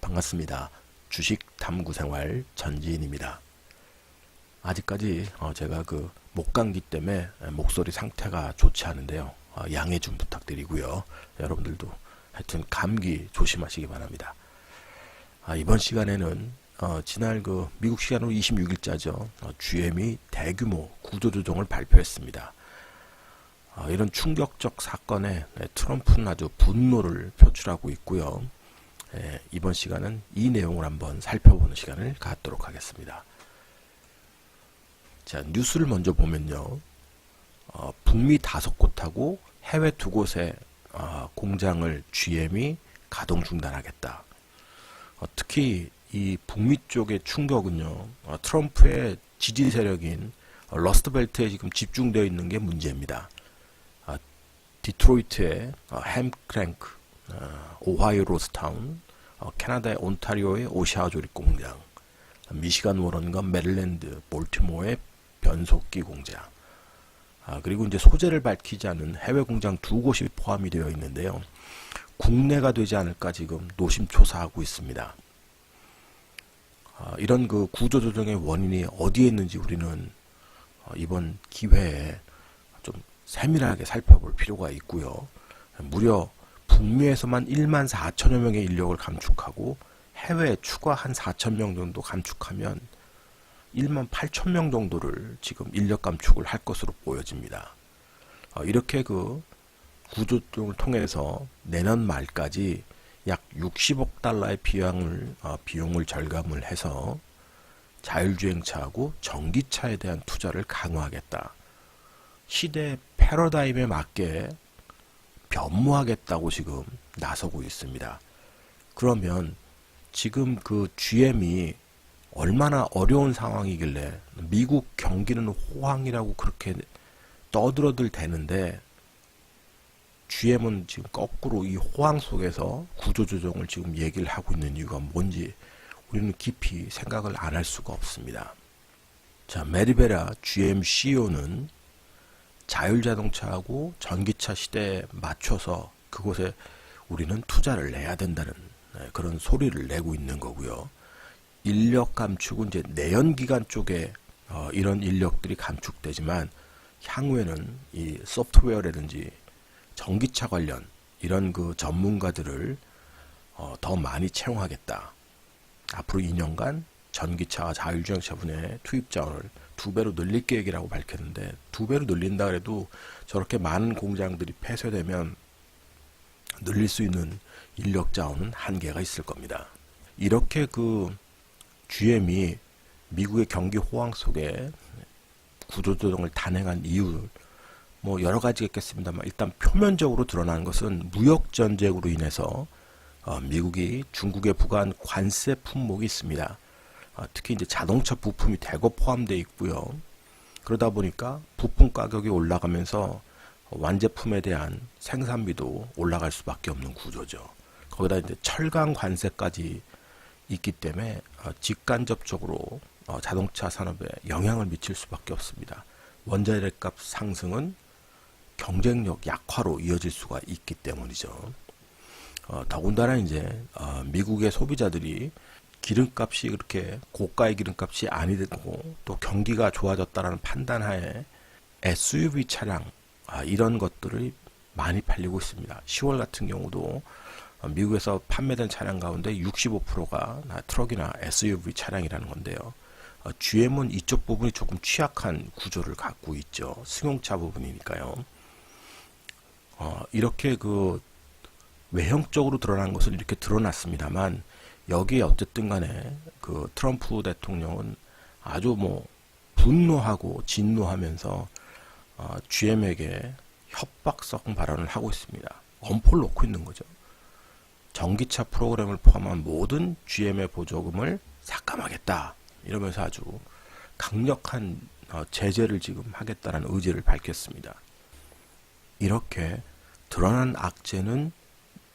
반갑습니다. 주식 탐구생활 전지인입니다. 아직까지 제가 목감기 때문에 목소리 상태가 좋지 않은데요. 양해 좀 부탁드리고요. 여러분들도 하여튼 감기 조심하시기 바랍니다. 이번 시간에는 지난 미국 시간으로 26일자죠. GM이 대규모 구조조정을 발표했습니다. 이런 충격적 사건에 트럼프는 아주 분노를 표출하고 있고요. 이번 시간은 이 내용을 한번 살펴보는 시간을 갖도록 하겠습니다. 자, 뉴스를 먼저 보면요. 북미 5곳하고 해외 2곳의 공장을 GM이 가동 중단하겠다. 특히 이 북미 쪽의 충격은요. 트럼프의 지지 세력인 러스트벨트에 지금 집중되어 있는 게 문제입니다. 디트로이트의 햄크랭크, 오하이오 로스타운, 캐나다의 온타리오의 오샤와 조립 공장, 미시간 워런과 메릴랜드, 볼티모어의 변속기 공장, 그리고 이제 소재를 밝히지 않은 해외 공장 2곳이 포함이 되어 있는데요. 국내가 되지 않을까 지금 노심초사하고 있습니다. 이런 구조조정의 원인이 어디에 있는지 우리는 이번 기회에 좀 세밀하게 살펴볼 필요가 있고요. 무려 북미에서만 1만 4천여 명의 인력을 감축하고 해외에 추가 한 4천 명 정도 감축하면 1만 8천 명 정도를 지금 인력 감축을 할 것으로 보여집니다. 이렇게 구조조정을 통해서 내년 말까지 약 60억 달러의 비용을 절감을 해서 자율주행차하고 전기차에 대한 투자를 강화하겠다. 시대 패러다임에 맞게 변모하겠다고 지금 나서고 있습니다. 그러면 지금 GM이 얼마나 어려운 상황이길래 미국 경기는 호황이라고 그렇게 떠들어들 대는데 GM은 지금 거꾸로 이 호황 속에서 구조조정을 지금 얘기를 하고 있는 이유가 뭔지 우리는 깊이 생각을 안 할 수가 없습니다. 자, 메리베라 GM CEO는 자율자동차하고 전기차 시대에 맞춰서 그곳에 우리는 투자를 해야 된다는 그런 소리를 내고 있는 거고요. 인력 감축은 이제 내연기관 쪽에 이런 인력들이 감축되지만 향후에는 이 소프트웨어라든지 전기차 관련 이런 전문가들을 더 많이 채용하겠다. 앞으로 2년간 전기차와 자율주행차 분야의 투입 자원을 2배로 늘릴 계획이라고 밝혔는데 2배로 늘린다 그래도 저렇게 많은 공장들이 폐쇄되면 늘릴 수 있는 인력 자원은 한계가 있을 겁니다. 이렇게 GM이 미국의 경기 호황 속에 구조조정을 단행한 이유 여러 가지가 있겠습니다만 일단 표면적으로 드러나는 것은 무역 전쟁으로 인해서 미국이 중국에 부과한 관세 품목이 있습니다. 특히 이제 자동차 부품이 대거 포함되어 있고요. 그러다 보니까 부품 가격이 올라가면서 완제품에 대한 생산비도 올라갈 수밖에 없는 구조죠. 거기다 이제 철강 관세까지 있기 때문에 직간접적으로 자동차 산업에 영향을 미칠 수밖에 없습니다. 원자재값 상승은 경쟁력 약화로 이어질 수가 있기 때문이죠. 더군다나 이제 미국의 소비자들이 기름값이 그렇게 고가의 기름값이 아니고 또 경기가 좋아졌다라는 판단하에 SUV 차량 이런 것들이 많이 팔리고 있습니다. 10월 같은 경우도 미국에서 판매된 차량 가운데 65%가 트럭이나 SUV 차량이라는 건데요. GM은 이쪽 부분이 조금 취약한 구조를 갖고 있죠. 승용차 부분이니까요. 이렇게 외형적으로 드러난 것은 이렇게 드러났습니다만 여기에 어쨌든 간에 트럼프 대통령은 아주 분노하고 진노하면서 GM에게 협박성 발언을 하고 있습니다. 엄포를 놓고 있는 거죠. 전기차 프로그램을 포함한 모든 GM의 보조금을 삭감하겠다. 이러면서 아주 강력한 제재를 지금 하겠다는 의지를 밝혔습니다. 이렇게 드러난 악재는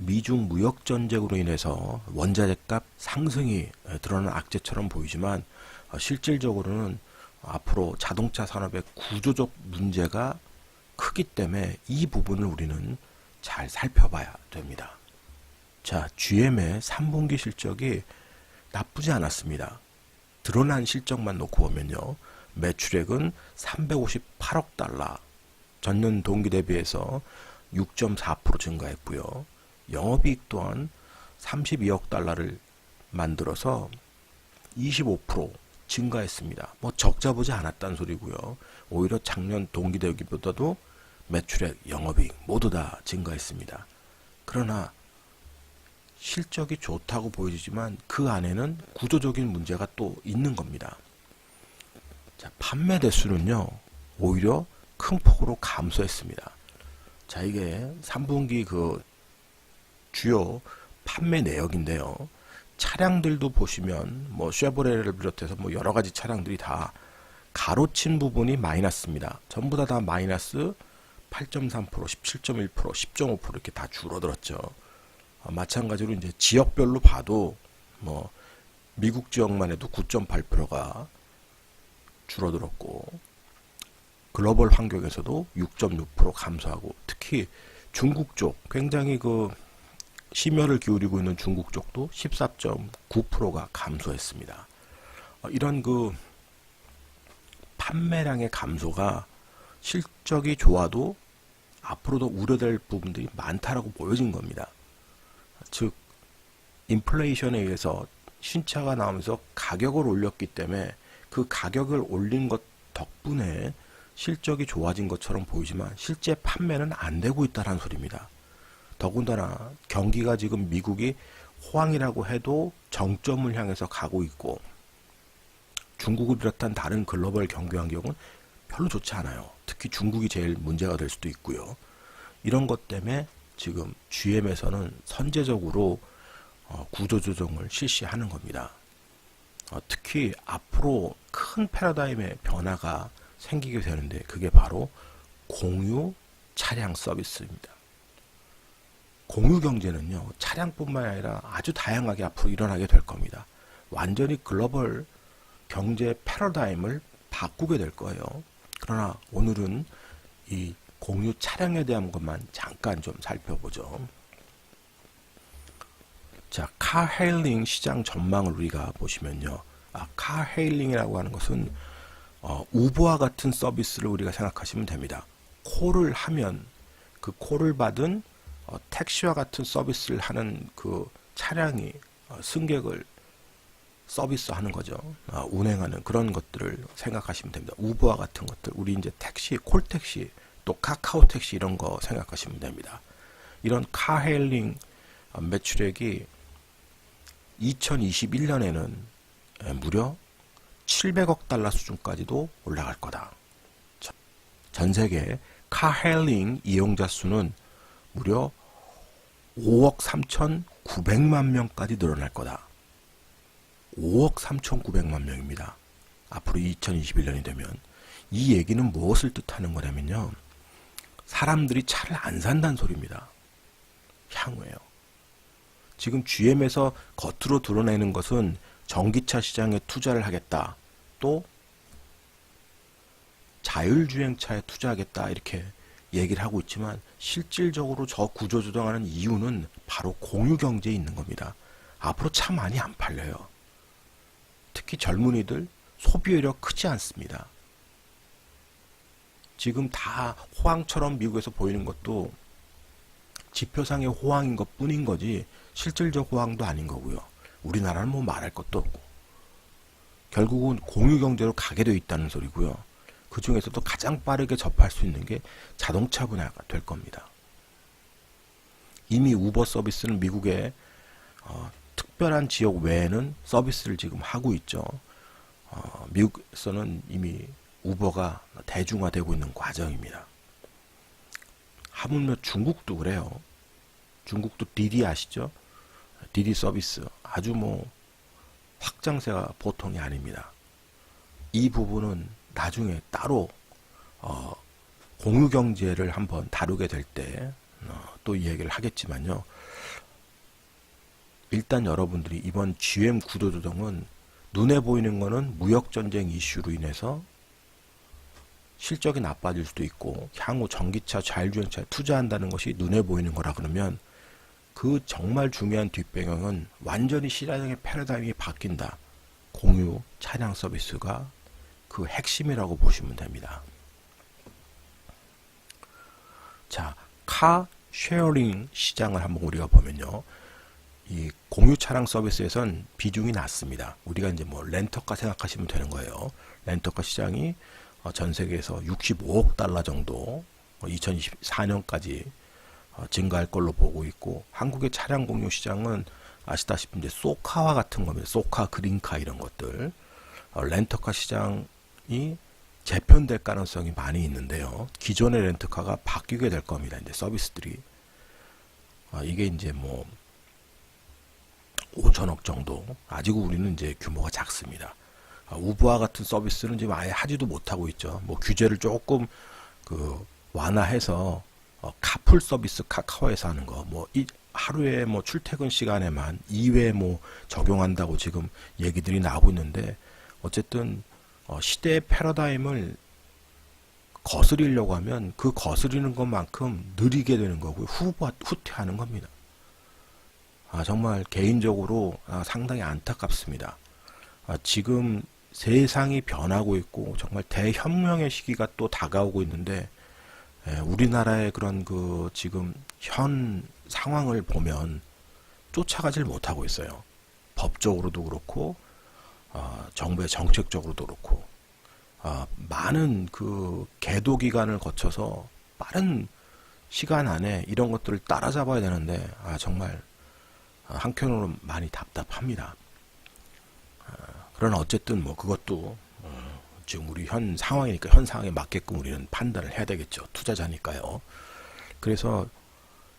미중 무역 전쟁으로 인해서 원자재값 상승이 드러난 악재처럼 보이지만 실질적으로는 앞으로 자동차 산업의 구조적 문제가 크게 크기 때문에 이 부분을 우리는 잘 살펴봐야 됩니다. 자, GM의 3분기 실적이 나쁘지 않았습니다. 드러난 실적만 놓고 보면요. 매출액은 358억 달러, 전년 동기 대비해서 6.4% 증가했고요. 영업이익 또한 32억 달러를 만들어서 25% 증가했습니다. 뭐 적자 보지 않았다는 소리고요. 오히려 작년 동기 대비보다도 매출액, 영업이익 모두 다 증가했습니다. 그러나 실적이 좋다고 보여지지만 그 안에는 구조적인 문제가 또 있는 겁니다. 자, 판매 대수는요, 오히려 큰 폭으로 감소했습니다. 자, 이게 3분기 그 주요 판매 내역인데요. 차량들도 보시면 뭐 쉐보레를 비롯해서 뭐 여러 가지 차량들이 다 가로친 부분이 마이너스입니다. 전부 다 마이너스 8.3%, 17.1%, 10.5% 이렇게 다 줄어들었죠. 마찬가지로 이제 지역별로 봐도 뭐 미국 지역만 해도 9.8%가 줄어들었고 글로벌 환경에서도 6.6% 감소하고 특히 중국 쪽 굉장히 그 심혈을 기울이고 있는 중국 쪽도 14.9%가 감소했습니다. 이런 그 판매량의 감소가 실적이 좋아도 앞으로도 우려될 부분들이 많다라고 보여진 겁니다. 즉 인플레이션에 의해서 신차가 나오면서 가격을 올렸기 때문에 그 가격을 올린 것 덕분에 실적이 좋아진 것처럼 보이지만 실제 판매는 안 되고 있다는 소리입니다. 더군다나 경기가 지금 미국이 호황이라고 해도 정점을 향해서 가고 있고 중국을 비롯한 다른 글로벌 경기 환경은 별로 좋지 않아요. 특히 중국이 제일 문제가 될 수도 있고요. 이런 것 때문에 지금 GM에서는 선제적으로 구조조정을 실시하는 겁니다. 특히 앞으로 큰 패러다임의 변화가 생기게 되는데 그게 바로 공유 차량 서비스입니다. 공유 경제는요, 차량뿐만 아니라 아주 다양하게 앞으로 일어나게 될 겁니다. 완전히 글로벌 경제 패러다임을 바꾸게 될 거예요. 그러나 오늘은 이 공유 차량에 대한 것만 잠깐 좀 살펴보죠. 자, 카헤일링 시장 전망을 우리가 보시면요. 카헤일링이라고 하는 것은 우버와 같은 서비스를 우리가 생각하시면 됩니다. 콜을 하면 그 콜을 받은 택시와 같은 서비스를 하는 그 차량이 승객을 서비스하는 거죠. 운행하는 그런 것들을 생각하시면 됩니다. 우버와 같은 것들, 우리 이제 택시, 콜택시, 또 카카오 택시 이런 거 생각하시면 됩니다. 이런 카헤일링 매출액이 2021년에는 무려 700억 달러 수준까지도 올라갈 거다. 전 세계 카헤일링 이용자 수는 무려 5억 3,900만 명까지 늘어날 거다. 5억 3,900만 명입니다. 앞으로 2021년이 되면 이 얘기는 무엇을 뜻하는 거냐면요. 사람들이 차를 안 산다는 소리입니다. 향후에요. 지금 GM에서 겉으로 드러내는 것은 전기차 시장에 투자를 하겠다. 또 자율주행차에 투자하겠다. 이렇게 얘기를 하고 있지만 실질적으로 저 구조조정하는 이유는 바로 공유경제에 있는 겁니다. 앞으로 차 많이 안 팔려요. 특히 젊은이들 소비율이 크지 않습니다. 지금 다 호황처럼 미국에서 보이는 것도 지표상의 호황인 것 뿐인 거지 실질적 호황도 아닌 거고요. 우리나라는 뭐 말할 것도 없고 결국은 공유경제로 가게 되어 있다는 소리고요. 그 중에서도 가장 빠르게 접할 수 있는 게 자동차 분야가 될 겁니다. 이미 우버 서비스는 미국의 특별한 지역 외에는 서비스를 지금 하고 있죠. 미국에서는 이미 우버가 대중화되고 있는 과정입니다. 하물며 중국도 그래요. 중국도 디디 아시죠? 디디 서비스 아주 뭐 확장세가 보통이 아닙니다. 이 부분은 나중에 따로 공유경제를 한번 다루게 될 때 또 이야기를 하겠지만요. 일단 여러분들이 이번 GM 구조조정은 눈에 보이는 거는 무역전쟁 이슈로 인해서 실적이 나빠질 수도 있고 향후 전기차, 자율주행차에 투자한다는 것이 눈에 보이는 거라 그러면 그 정말 중요한 뒷배경은 완전히 시장의 패러다임이 바뀐다. 공유 차량 서비스가 그 핵심이라고 보시면 됩니다. 자, 카 쉐어링 시장을 한번 우리가 보면요. 이 공유 차량 서비스에선 비중이 낮습니다. 우리가 이제 뭐 렌터카 생각하시면 되는 거예요. 렌터카 시장이 전 세계에서 65억 달러 정도 2024년까지 증가할 걸로 보고 있고, 한국의 차량 공유 시장은 아시다시피 이제 소카와 같은 겁니다. 소카, 그린카 이런 것들. 렌터카 시장이 재편될 가능성이 많이 있는데요. 기존의 렌터카가 바뀌게 될 겁니다. 이제 서비스들이. 이게 이제 뭐 5천억 정도. 아직 우리는 이제 규모가 작습니다. 우버와 같은 서비스는 지금 아예 하지도 못하고 있죠. 뭐 규제를 조금 완화해서 카풀 서비스 카카오에서 하는 거, 뭐 하루에 뭐 출퇴근 시간에만 2회 뭐 적용한다고 지금 얘기들이 나오고 있는데, 어쨌든 시대의 패러다임을 거스리려고 하면 그 거스리는 것만큼 느리게 되는 거고요. 후퇴하는 겁니다. 정말 개인적으로 상당히 안타깝습니다. 지금 세상이 변하고 있고 정말 대혁명의 시기가 또 다가오고 있는데, 우리나라의 그런 지금 현 상황을 보면 쫓아가질 못하고 있어요. 법적으로도 그렇고, 정부의 정책적으로도 그렇고, 많은 계도 기간을 거쳐서 빠른 시간 안에 이런 것들을 따라잡아야 되는데, 정말 한편으로는 많이 답답합니다. 그러나 어쨌든 뭐 그것도 지금 우리 현 상황이니까 현 상황에 맞게끔 우리는 판단을 해야 되겠죠. 투자자니까요. 그래서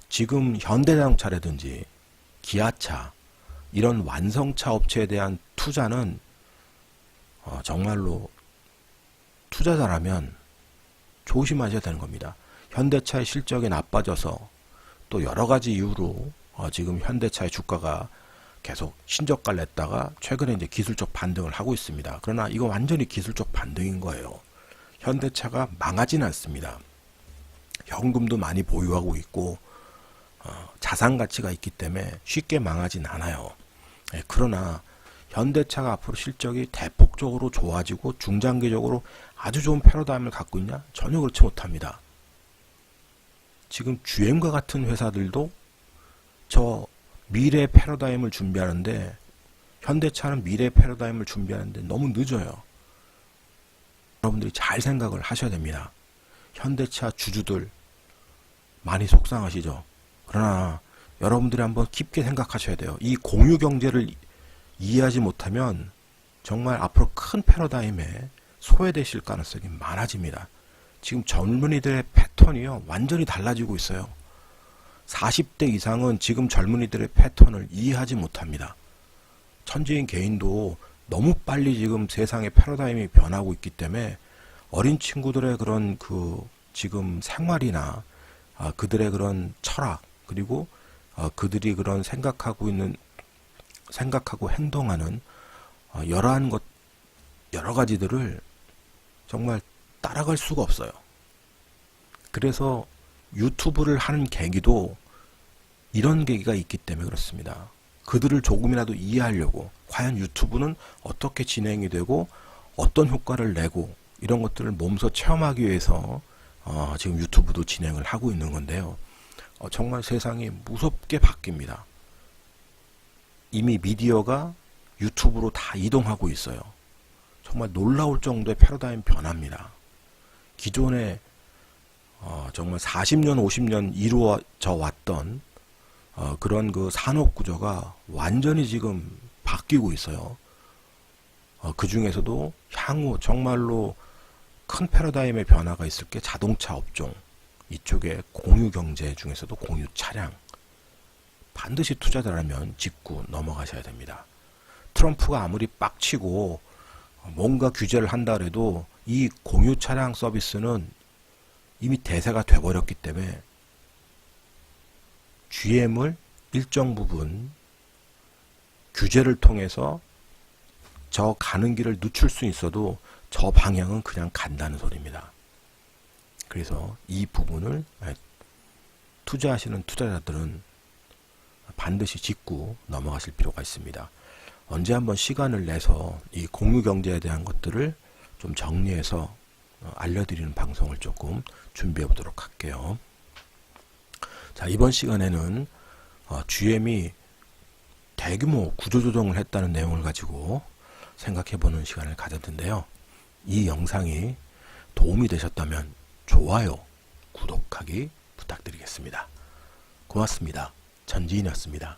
지금 현대자동차라든지 기아차 이런 완성차 업체에 대한 투자는 정말로 투자자라면 조심하셔야 되는 겁니다. 현대차의 실적이 나빠져서 또 여러 가지 이유로 지금 현대차의 주가가 계속 신저가를 냈다가 최근에 이제 기술적 반등을 하고 있습니다. 그러나 이거 완전히 기술적 반등인 거예요. 현대차가 망하진 않습니다. 현금도 많이 보유하고 있고 자산 가치가 있기 때문에 쉽게 망하진 않아요. 그러나 현대차가 앞으로 실적이 대폭적으로 좋아지고 중장기적으로 아주 좋은 패러다임을 갖고 있냐? 전혀 그렇지 못합니다. 지금 GM과 같은 회사들도 저 미래의 패러다임을 준비하는데, 현대차는 미래의 패러다임을 준비하는데 너무 늦어요. 여러분들이 잘 생각을 하셔야 됩니다. 현대차 주주들 많이 속상하시죠? 그러나 여러분들이 한번 깊게 생각하셔야 돼요. 이 공유 경제를 이해하지 못하면 정말 앞으로 큰 패러다임에 소외되실 가능성이 많아집니다. 지금 젊은이들의 패턴이요, 완전히 달라지고 있어요. 40대 이상은 지금 젊은이들의 패턴을 이해하지 못합니다. 천재인 개인도 너무 빨리 지금 세상의 패러다임이 변하고 있기 때문에 어린 친구들의 그런 지금 생활이나 그들의 그런 철학, 그리고 그들이 그런 생각하고 행동하는 여러 가지들을 정말 따라갈 수가 없어요. 그래서 유튜브를 하는 계기도 이런 계기가 있기 때문에 그렇습니다. 그들을 조금이라도 이해하려고, 과연 유튜브는 어떻게 진행이 되고 어떤 효과를 내고 이런 것들을 몸소 체험하기 위해서 지금 유튜브도 진행을 하고 있는 건데요. 정말 세상이 무섭게 바뀝니다. 이미 미디어가 유튜브로 다 이동하고 있어요. 정말 놀라울 정도의 패러다임 변화입니다. 기존에 정말 40년, 50년 이루어져 왔던 그런 산업 구조가 완전히 지금 바뀌고 있어요. 그 중에서도 향후 정말로 큰 패러다임의 변화가 있을 게 자동차 업종, 이쪽에 공유 경제 중에서도 공유 차량, 반드시 투자자라면 짚고 넘어가셔야 됩니다. 트럼프가 아무리 빡치고 뭔가 규제를 한다 해도 이 공유 차량 서비스는 이미 대세가 돼버렸기 때문에 GM을 일정 부분 규제를 통해서 저 가는 길을 늦출 수 있어도 저 방향은 그냥 간다는 소리입니다. 그래서 이 부분을 투자하시는 투자자들은 반드시 짚고 넘어가실 필요가 있습니다. 언제 한번 시간을 내서 이 공유경제에 대한 것들을 좀 정리해서 알려드리는 방송을 조금 준비해 보도록 할게요. 자, 이번 시간에는 GM이 대규모 구조조정을 했다는 내용을 가지고 생각해보는 시간을 가졌는데요. 이 영상이 도움이 되셨다면 좋아요, 구독하기 부탁드리겠습니다. 고맙습니다. 전지인이었습니다.